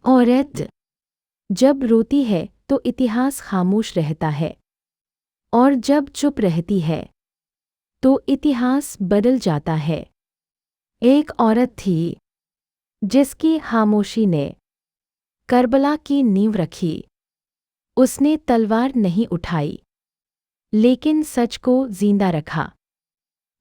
औरत जब रोती है तो इतिहास खामोश रहता है, और जब चुप रहती है तो इतिहास बदल जाता है। एक औरत थी जिसकी खामोशी ने करबला की नींव रखी। उसने तलवार नहीं उठाई, लेकिन सच को जिंदा रखा।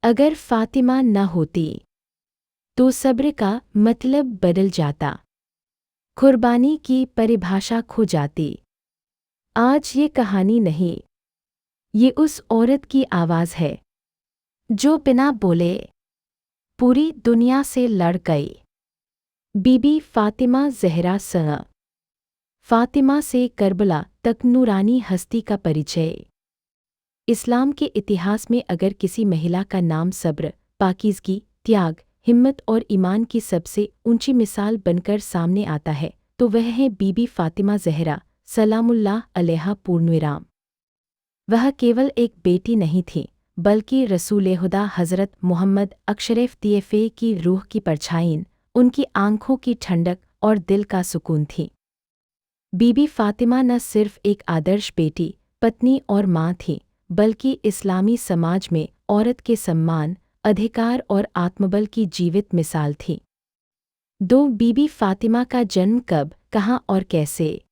अगर फातिमा न होती तो सब्र का मतलब बदल जाता, कुर्बानी की परिभाषा खो जाती। आज ये कहानी नहीं, ये उस औरत की आवाज़ है जो बिना बोले पूरी दुनिया से लड़ गई। बीबी फातिमा ज़हरा स। फातिमा से करबला तक नूरानी हस्ती का परिचय। इस्लाम के इतिहास में अगर किसी महिला का नाम सब्र, पाकीज़गी, त्याग, हिम्मत और ईमान की सबसे ऊंची मिसाल बनकर सामने आता है तो वह है बीबी फातिमा ज़हरा सलामुल्लाह अलैहा पूर्णविराम। वह केवल एक बेटी नहीं थी, बल्कि रसूल खुदा हज़रत मोहम्मद अशरफ तैयफ़े की रूह की परछाई, उनकी आँखों की ठंडक और दिल का सुकून थी। बीबी फातिमा न सिर्फ एक आदर्श बेटी, पत्नी और माँ थी, बल्कि इस्लामी समाज में औरत के सम्मान, अधिकार और आत्मबल की जीवित मिसाल थी। बीबी फातिमा का जन्म कब, कहाँ और कैसे?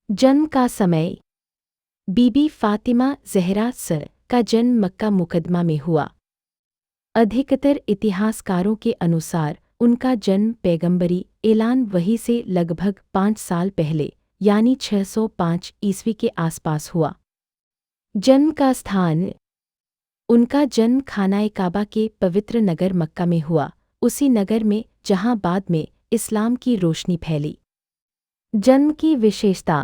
जन्म का समय। बीबी फातिमा ज़हरा स का जन्म मक्का मुकद्दमा में हुआ। अधिकतर इतिहासकारों के अनुसार उनका जन्म पैगंबरी ऐलान वही से लगभग 5 साल पहले यानी 605 ईस्वी के आसपास हुआ। जन्म का स्थान। उनका जन्म खानाए काबा के पवित्र नगर मक्का में हुआ, उसी नगर में जहां बाद में इस्लाम की रोशनी फैली। जन्म की विशेषता।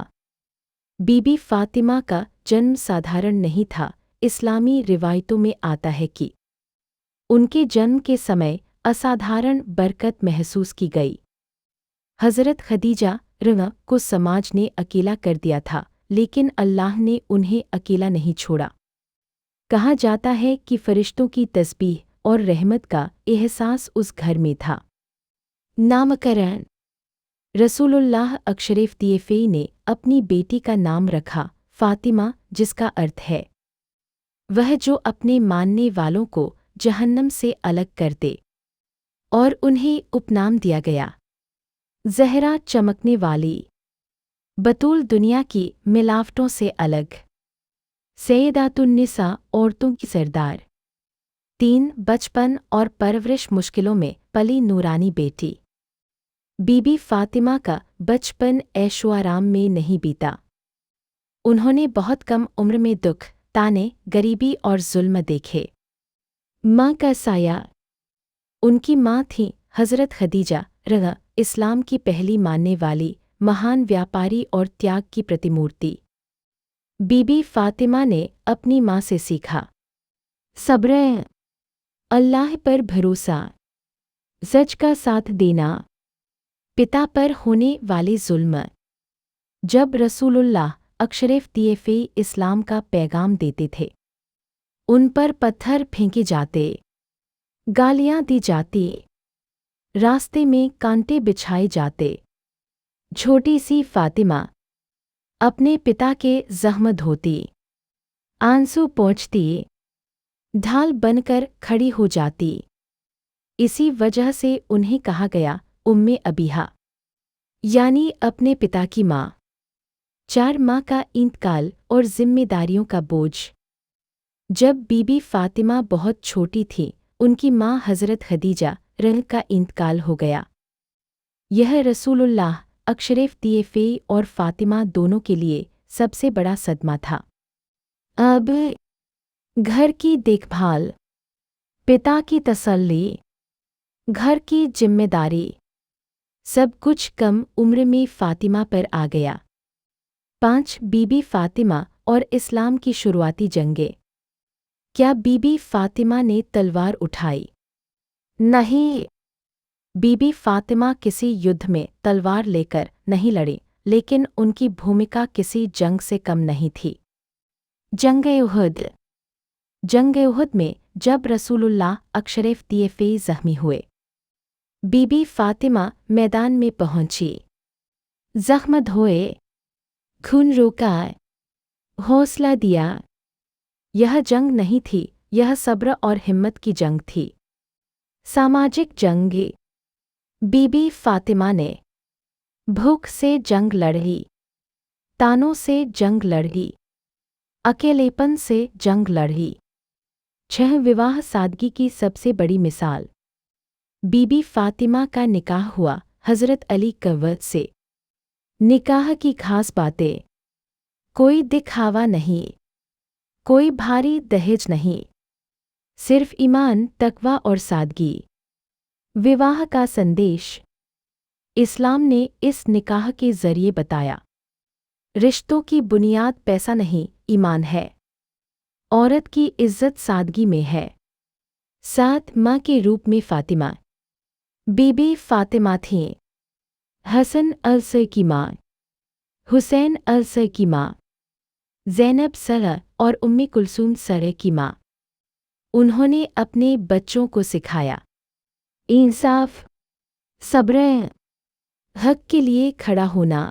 बीबी फातिमा का जन्म साधारण नहीं था। इस्लामी रिवायतों में आता है कि उनके जन्म के समय असाधारण बरकत महसूस की गई। हज़रत खदीजा रज़ को समाज ने अकेला कर दिया था, लेकिन अल्लाह ने उन्हें अकेला नहीं छोड़ा। कहा जाता है कि फरिश्तों की तस्बीह और रहमत का एहसास उस घर में था। नामकरण। रसूलुल्लाह अशरफ तैयफ़े ने अपनी बेटी का नाम रखा फातिमा, जिसका अर्थ है वह जो अपने मानने वालों को जहन्नम से अलग कर दे, और उन्हें उपनाम दिया गया ज़हरा, चमकने वाली, बतूल, दुनिया की मिलावटों से अलग, सैयदातुन्निसा, औरतों की सरदार। 3 बचपन और परवरिश। मुश्किलों में पली नूरानी बेटी। बीबी फातिमा का बचपन ऐशो-आराम में नहीं बीता। उन्होंने बहुत कम उम्र में दुख, ताने, गरीबी और जुल्म देखे। माँ का साया। उनकी माँ थी हज़रत खदीजा रज़, इस्लाम की पहली मानने वाली, महान व्यापारी और त्याग की प्रतिमूर्ति। बीबी फातिमा ने अपनी माँ से सीखा सब्र, अल्लाह पर भरोसा, सच का साथ देना, पिता पर होने वाले जुल्म। जब रसूलुल्लाह अशरफ तैयफ़े इस्लाम का पैगाम देते थे, उन पर पत्थर फेंके जाते, गालियाँ दी जाती, रास्ते में कांटे बिछाए जाते। छोटी सी फातिमा अपने पिता के ज़ख्म धोती, आंसू पोंछती, ढाल बनकर खड़ी हो जाती। इसी वजह से उन्हें कहा गया उम्मे अबीहा, यानी अपने पिता की माँ। 4 माँ का इंतकाल और जिम्मेदारियों का बोझ। जब बीबी फातिमा बहुत छोटी थी, उनकी माँ हज़रत खदीजा रज़ का इंतकाल हो गया। यह रसूलुल्लाह अशरफ तैयफ़े और फातिमा दोनों के लिए सबसे बड़ा सदमा था। अब घर की देखभाल, पिता की तसल्ली, घर की जिम्मेदारी, सब कुछ कम उम्र में फातिमा पर आ गया। 5 बीबी फातिमा और इस्लाम की शुरुआती जंगें। क्या बीबी फातिमा ने तलवार उठाई? नहीं, बीबी फातिमा किसी युद्ध में तलवार लेकर नहीं लड़ी, लेकिन उनकी भूमिका किसी जंग से कम नहीं थी। जंग-ए-उहद। जंग-ए-उहद में जब रसूलुल्लाह अशरफ तैयफ़े ज़ख्मी हुए, बीबी फातिमा मैदान में पहुंची। जख्म धोए, खून रोका, हौसला दिया। यह जंग नहीं थी, यह सब्र और हिम्मत की जंग थी। सामाजिक जंग। बीबी फातिमा ने भूख से जंग लड़ी, तानों से जंग लड़ी, अकेलेपन से जंग लड़ी। 6 विवाह सादगी की सबसे बड़ी मिसाल। बीबी फातिमा का निकाह हुआ हज़रत अली कव्वत से। निकाह की खास बातें। कोई दिखावा नहीं, कोई भारी दहेज नहीं, सिर्फ ईमान, तकवा और सादगी। विवाह का संदेश। इस्लाम ने इस निकाह के ज़रिए बताया, रिश्तों की बुनियाद पैसा नहीं, ईमान है। औरत की इज्जत सादगी में है। 7 माँ के रूप में फातिमा। बीबी फातिमा थीं हसन अलसर की माँ, हुसैन अलसर की माँ, ज़ैनब सरा और उम्मी कुलसूम सरे की माँ। उन्होंने अपने बच्चों को सिखाया इंसाफ, सब्र, हक के लिए खड़ा होना।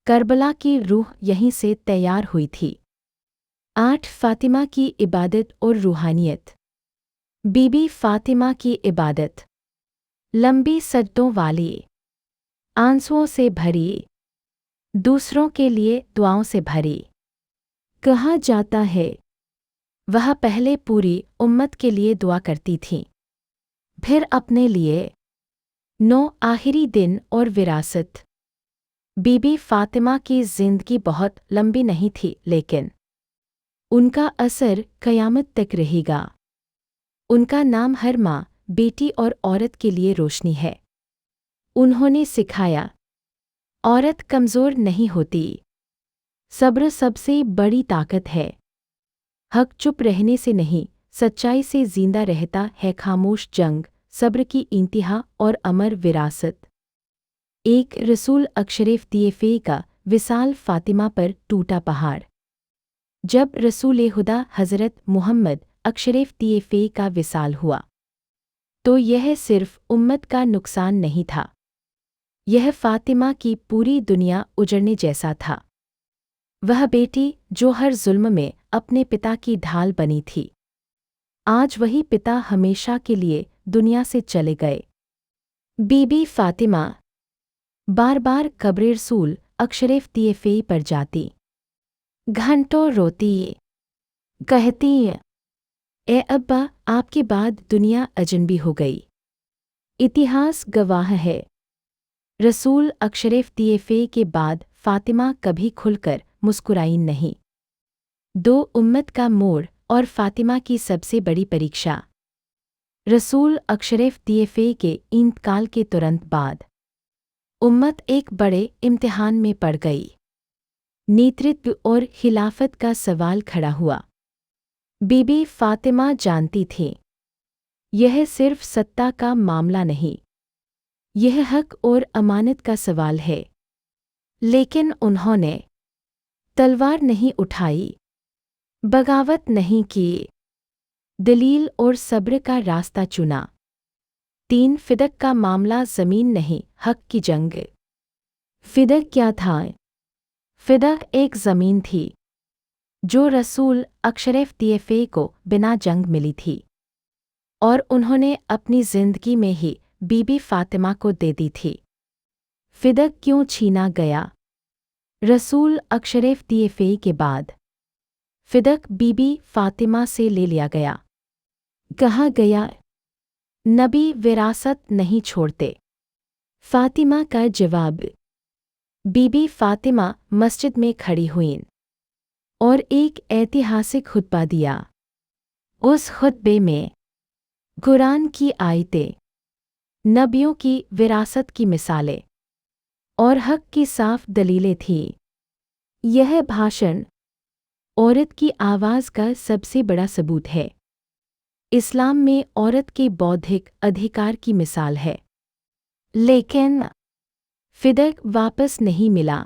करबला की रूह यहीं से तैयार हुई थी। 8 फातिमा की इबादत और रूहानियत। बीबी फातिमा की इबादत लंबी सजदों वाली, आंसुओं से भरी, दूसरों के लिए दुआओं से भरी। कहा जाता है वह पहले पूरी उम्मत के लिए दुआ करती थीं, फिर अपने लिए। 9 आखिरी दिन और विरासत। बीबी फातिमा की जिंदगी बहुत लंबी नहीं थी, लेकिन उनका असर क़यामत तक रहेगा। उनका नाम हर माँ, बेटी और औरत के लिए रोशनी है। उन्होंने सिखाया, औरत कमज़ोर नहीं होती, सब्र सबसे बड़ी ताकत है। हक चुप रहने से नहीं, सच्चाई से जिंदा रहता है। खामोश जंग, सब्र की इंतहा और अमर विरासत। एक रसूल अशरफ दिए का विसाल। फातिमा पर टूटा पहाड़। जब रसूल खुदा हज़रत मोहम्मद अशरफ दिए का विसाल हुआ, तो यह सिर्फ उम्मत का नुकसान नहीं था, यह फातिमा की पूरी दुनिया उजड़ने जैसा था। वह बेटी जो हर जुल्म में अपने पिता की ढाल बनी थी, आज वही पिता हमेशा के लिए दुनिया से चले गए। बीबी फातिमा बार बार कब्र रसूल अशरफ दिए पर जाती, घंटों रोती, कहती, ए अब्बा, आपके बाद दुनिया अजनबी हो गई। इतिहास गवाह है, रसूल अशरफ दिए के बाद फातिमा कभी खुलकर मुस्कुराई नहीं। 2 उम्मत का मोड़ और फातिमा की सबसे बड़ी परीक्षा। रसूल अशरफ दिए के इंतकाल के तुरंत बाद उम्मत एक बड़े इम्तिहान में पड़ गई। नेतृत्व और खिलाफत का सवाल खड़ा हुआ। बीबी फातिमा जानती थी, यह सिर्फ सत्ता का मामला नहीं, यह हक और अमानत का सवाल है। लेकिन उन्होंने तलवार नहीं उठाई, बगावत नहीं की, दलील और सब्र का रास्ता चुना। 3 फिदक का मामला ज़मीन नहीं, हक की जंग। फिदक क्या था? फिदक एक ज़मीन थी जो रसूल अशरफ दिए को बिना जंग मिली थी, और उन्होंने अपनी ज़िंदगी में ही बीबी फातिमा को दे दी थी। फिदक क्यों छीना गया? रसूल अशरफ दिए के बाद फिदक बीबी फातिमा से ले लिया गया। कहा गया, नबी विरासत नहीं छोड़ते। फातिमा का जवाब। बीबी फातिमा मस्जिद में खड़ी हुईं और एक ऐतिहासिक खुतबा दिया। उस खुतबे में कुरान की आयतें, नबियों की विरासत की मिसालें और हक की साफ दलीलें थीं। यह भाषण औरत की आवाज़ का सबसे बड़ा सबूत है। इस्लाम में औरत के बौद्धिक अधिकार की मिसाल है। लेकिन फिदक वापस नहीं मिला।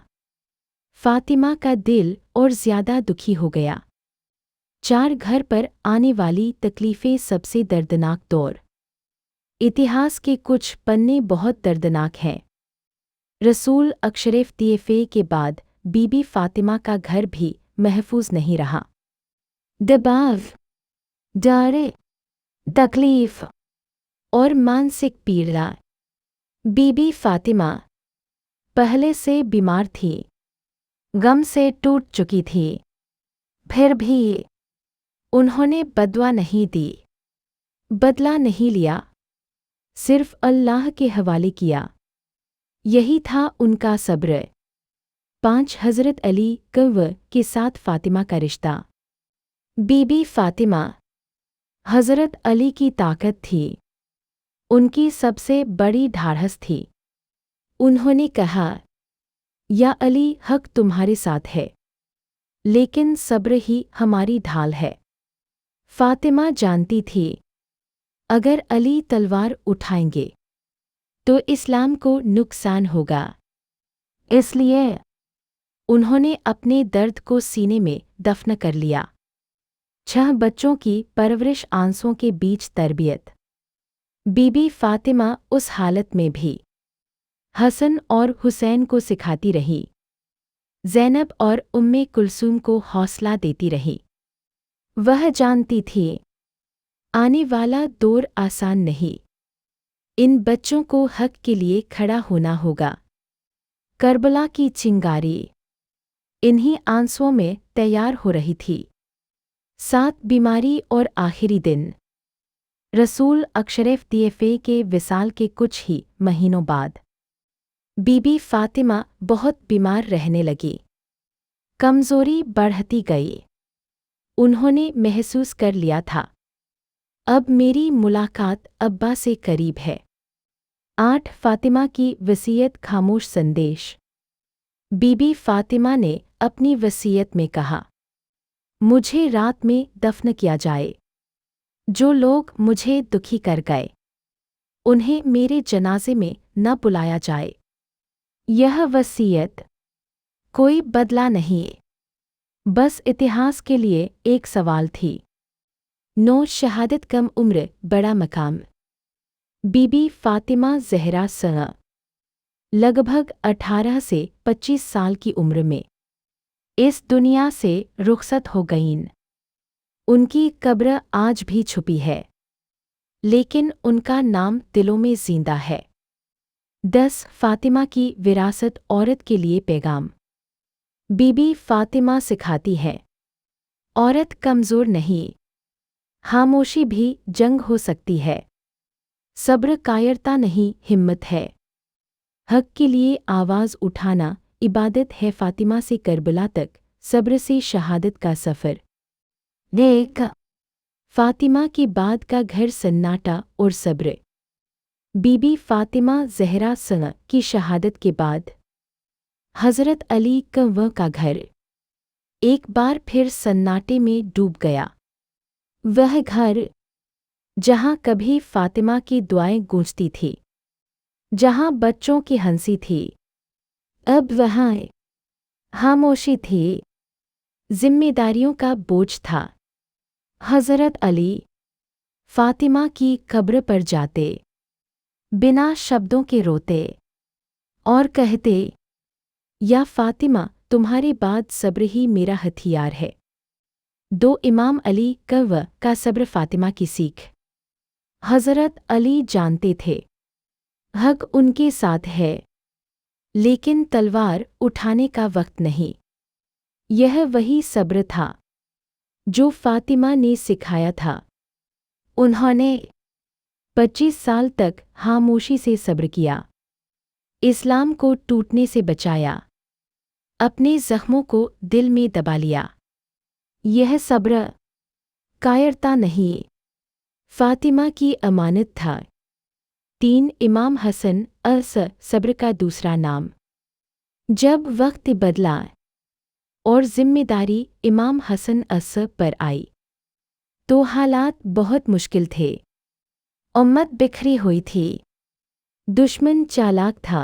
फातिमा का दिल और ज़्यादा दुखी हो गया। 4 घर पर आने वाली तकलीफ़ें सबसे दर्दनाक दौर। इतिहास के कुछ पन्ने बहुत दर्दनाक हैं। रसूल अशरफ तैयफ़े के बाद बीबी फ़ातिमा का घर भी महफूज नहीं रहा। दबाव, डर, तकलीफ और मानसिक पीड़ा। बीबी फ़ातिमा पहले से बीमार थी, गम से टूट चुकी थी। फिर भी उन्होंने बदवा नहीं दी, बदला नहीं लिया, सिर्फ अल्लाह के हवाले किया। यही था उनका सब्र। 5 हज़रत अली कव्व के साथ फ़ातिमा का रिश्ता। बीबी फ़ातिमा हज़रत अली की ताकत थी, उनकी सबसे बड़ी ढाढ़स थी। उन्होंने कहा, या अली, हक तुम्हारे साथ है, लेकिन सब्र ही हमारी ढाल है। फ़ातिमा जानती थी, अगर अली तलवार उठाएंगे तो इस्लाम को नुकसान होगा। इसलिए उन्होंने अपने दर्द को सीने में दफन कर लिया। 6 बच्चों की परवरिश, आंसुओं के बीच तरबियत। बीबी फ़ातिमा उस हालत में भी हसन और हुसैन को सिखाती रही, ज़ैनब और उम्मे कुलसूम को हौसला देती रही। वह जानती थी, आने वाला दौर आसान नहीं, इन बच्चों को हक के लिए खड़ा होना होगा। करबला की चिंगारी इन्हीं आंसुओं में तैयार हो रही थी। 7 बीमारी और आखिरी दिन। रसूल अशरफ तैयफ़े के विसाल के कुछ ही महीनों बाद बीबी फ़ातिमा बहुत बीमार रहने लगी। कमज़ोरी बढ़ती गई। उन्होंने महसूस कर लिया था, अब मेरी मुलाकात अब्बा से करीब है। 8 फ़ातिमा की वसीयत, खामोश संदेश। बीबी फ़ातिमा ने अपनी वसीयत में कहा, मुझे रात में दफन किया जाए। जो लोग मुझे दुखी कर गए, उन्हें मेरे जनाजे में न बुलाया जाए। यह वसीयत कोई बदला नहीं, बस इतिहास के लिए एक सवाल थी। 9 शहादत, कम उम्र, बड़ा मकाम। बीबी फ़ातिमा ज़हरा सना लगभग 18 से 25 साल की उम्र में इस दुनिया से रुखसत हो गईं। उनकी कब्र आज भी छुपी है, लेकिन उनका नाम दिलों में जिंदा है। 10 फ़ातिमा की विरासत, औरत के लिए पैगाम। बीबी फ़ातिमा सिखाती है, औरत कमज़ोर नहीं, खामोशी भी जंग हो सकती है। सब्र कायरता नहीं, हिम्मत है। हक के लिए आवाज़ उठाना इबादत है। फ़ातिमा से करबला तक, सब्र से शहादत का सफ़र। देख, फ़ातिमा के बाद का घर सन्नाटा और सब्र। बीबी फ़ातिमा ज़हरा सना की शहादत के बाद हज़रत अली कव्व का घर एक बार फिर सन्नाटे में डूब गया। वह घर जहाँ कभी फ़ातिमा की दुआएं गूंजती थी, जहाँ बच्चों की हंसी थी, अब वहाँ खामोशी थी, जिम्मेदारियों का बोझ था। हज़रत अली फ़ातिमा की कब्र पर जाते, बिना शब्दों के रोते और कहते, या फ़ातिमा, तुम्हारे बाद सब्र ही मेरा हथियार है। 2 इमाम अली कव्व का सब्र, फ़ातिमा की सीख। हज़रत अली जानते थे, हक उनके साथ है, लेकिन तलवार उठाने का वक्त नहीं। यह वही सब्र था जो फ़ातिमा ने सिखाया था। उन्होंने 25 साल तक खामोशी से सब्र किया, इस्लाम को टूटने से बचाया, अपने ज़ख्मों को दिल में दबा लिया। यह सब्र कायरता नहीं, फ़ातिमा की अमानत था। 3 इमाम हसन अस, सब्र का दूसरा नाम। जब वक्त बदला और जिम्मेदारी इमाम हसन अस पर आई, तो हालात बहुत मुश्किल थे। उम्मत बिखरी हुई थी, दुश्मन चालाक था,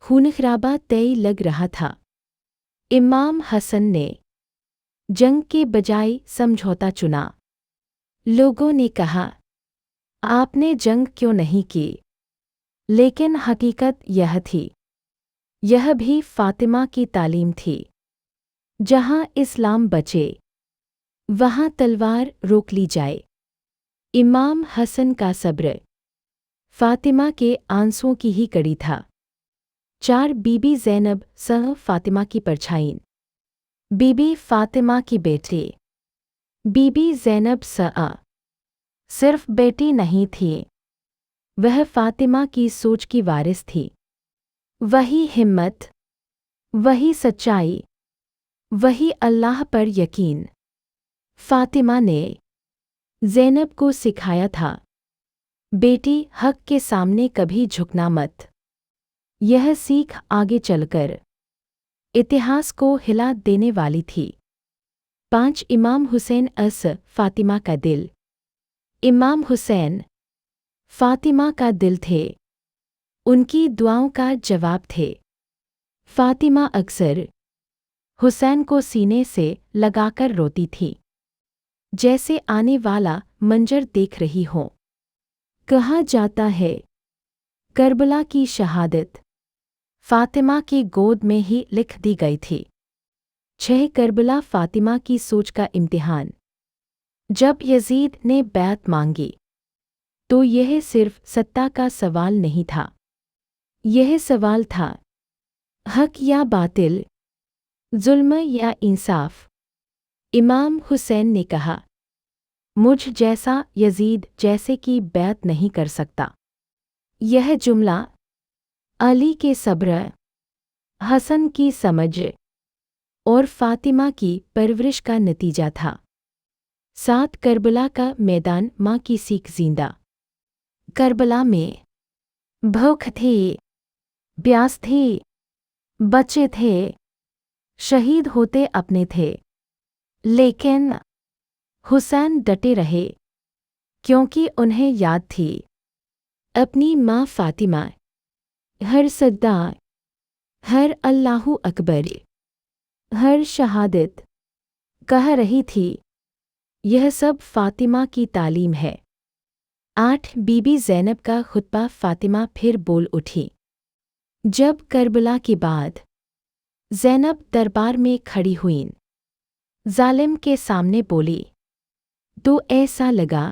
खून-खराबा तय लग रहा था। इमाम हसन ने जंग के बजाय समझौता चुना। लोगों ने कहा, आपने जंग क्यों नहीं की? लेकिन हकीकत यह थी, यह भी फातिमा की तालीम थी। जहाँ इस्लाम बचे वहाँ तलवार रोक ली जाए। इमाम हसन का सब्र फातिमा के आंसुओं की ही कड़ी था। 4 बीबी ज़ैनब सह फातिमा की परछाईं। बीबी फातिमा की बेटी बीबी ज़ैनब सआ सिर्फ बेटी नहीं थी, वह फातिमा की सोच की वारिस थी। वही हिम्मत, वही सच्चाई, वही अल्लाह पर यकीन फातिमा ने ज़ैनब को सिखाया था। बेटी, हक के सामने कभी झुकना मत। यह सीख आगे चलकर इतिहास को हिला देने वाली थी। 5 इमाम हुसैन अस फातिमा का दिल। इमाम हुसैन फातिमा का दिल थे, उनकी दुआओं का जवाब थे। फातिमा अक्सर हुसैन को सीने से लगाकर रोती थी, जैसे आने वाला मंजर देख रही हो। कहा जाता है करबला की शहादत फातिमा की गोद में ही लिख दी गई थी। 6 करबला फातिमा की सोच का इम्तिहान। जब यजीद ने बैत मांगी तो यह सिर्फ सत्ता का सवाल नहीं था, यह सवाल था हक या बातिल, जुल्म या इंसाफ। इमाम हुसैन ने कहा, मुझ जैसा यजीद जैसे की बैत नहीं कर सकता। यह जुमला अली के सब्र, हसन की समझ और फातिमा की परवरिश का नतीजा था। 7 करबला का मैदान माँ की सीख जिंदा। करबला में भूख थी, प्यास थी, बच्चे थे, शहीद होते अपने थे, लेकिन हुसैन डटे रहे, क्योंकि उन्हें याद थी अपनी माँ फातिमा। हर सजदा, हर अल्लाहु अकबर, हर शहादत कह रही थी यह सब फातिमा की तालीम है। 8 बीबी ज़ैनब का खुतबा। फातिमा फिर बोल उठी। जब करबला के बाद ज़ैनब दरबार में खड़ी हुईं, जालिम के सामने बोली, तो ऐसा लगा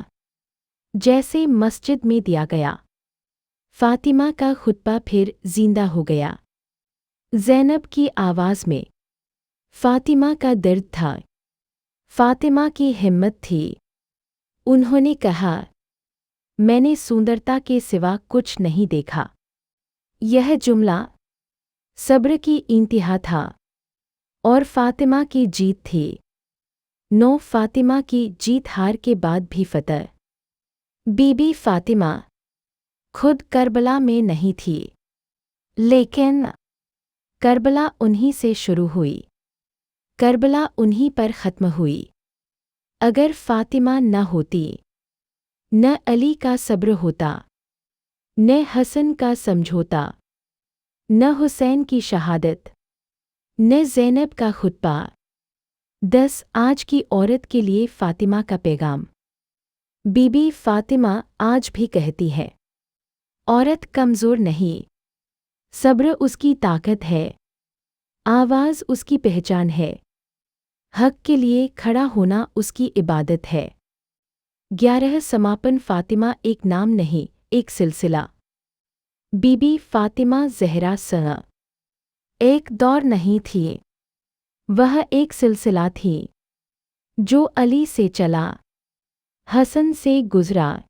जैसे मस्जिद में दिया गया। फातिमा का खुतबा फिर जिंदा हो गया। ज़ैनब की आवाज़ में फातिमा का दर्द था, फातिमा की हिम्मत थी। उन्होंने कहा, मैंने सुंदरता के सिवा कुछ नहीं देखा। यह जुमला सब्र की इंतहा था और फातिमा की जीत थी। 9 फातिमा की जीत हार के बाद भी फतह। बीबी फातिमा खुद करबला में नहीं थी, लेकिन करबला उन्हीं से शुरू हुई, करबला उन्हीं पर ख़त्म हुई। अगर फातिमा न होती, न अली का सब्र होता, न हसन का समझौता, न हुसैन की शहादत, न ज़ैनब का खुतबा। 10 आज की औरत के लिए फातिमा का पैगाम। बीबी फातिमा आज भी कहती है, औरत कमज़ोर नहीं, सब्र उसकी ताकत है, आवाज़ उसकी पहचान है, हक के लिए खड़ा होना उसकी इबादत है। 11 समापन। फातिमा एक नाम नहीं, एक सिलसिला। बीबी फातिमा ज़हरा सना एक दौर नहीं थी, वह एक सिलसिला थी जो अली से चला, हसन से गुजरा,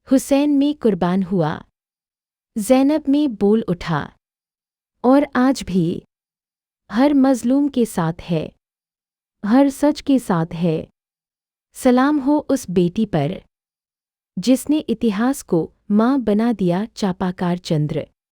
हुसैन में कुर्बान हुआ, ज़ैनब में बोल उठा और आज भी हर मज़लूम के साथ है, हर सच के साथ है। सलाम हो उस बेटी पर जिसने इतिहास को माँ बना दिया। चापाकार चंद्र।